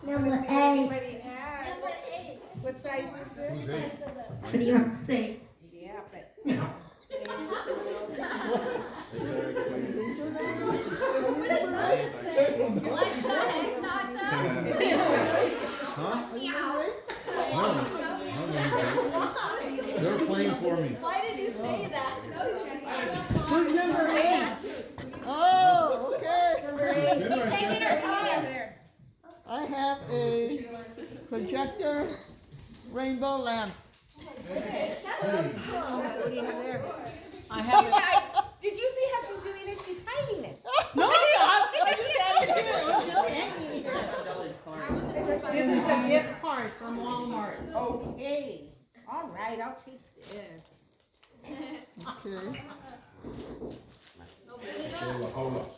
Number Let's see what 8. anybody has. Number 8. What size is this? Who's it? What do you have to say? Yeah, but. What the heck, not that? Huh? Meow. No. They're playing for me. Why did you say that? Who's number 8? Oh, okay. Number 8. She's taking her time. I have a projector rainbow lamp. What do you have there? I have Did you see how she's doing it? She's hiding it. No, I'm not. I just had it here. It was just hanging here. This is a gift card from Walmart. Okay. All right, I'll take this. Okay. Hold up.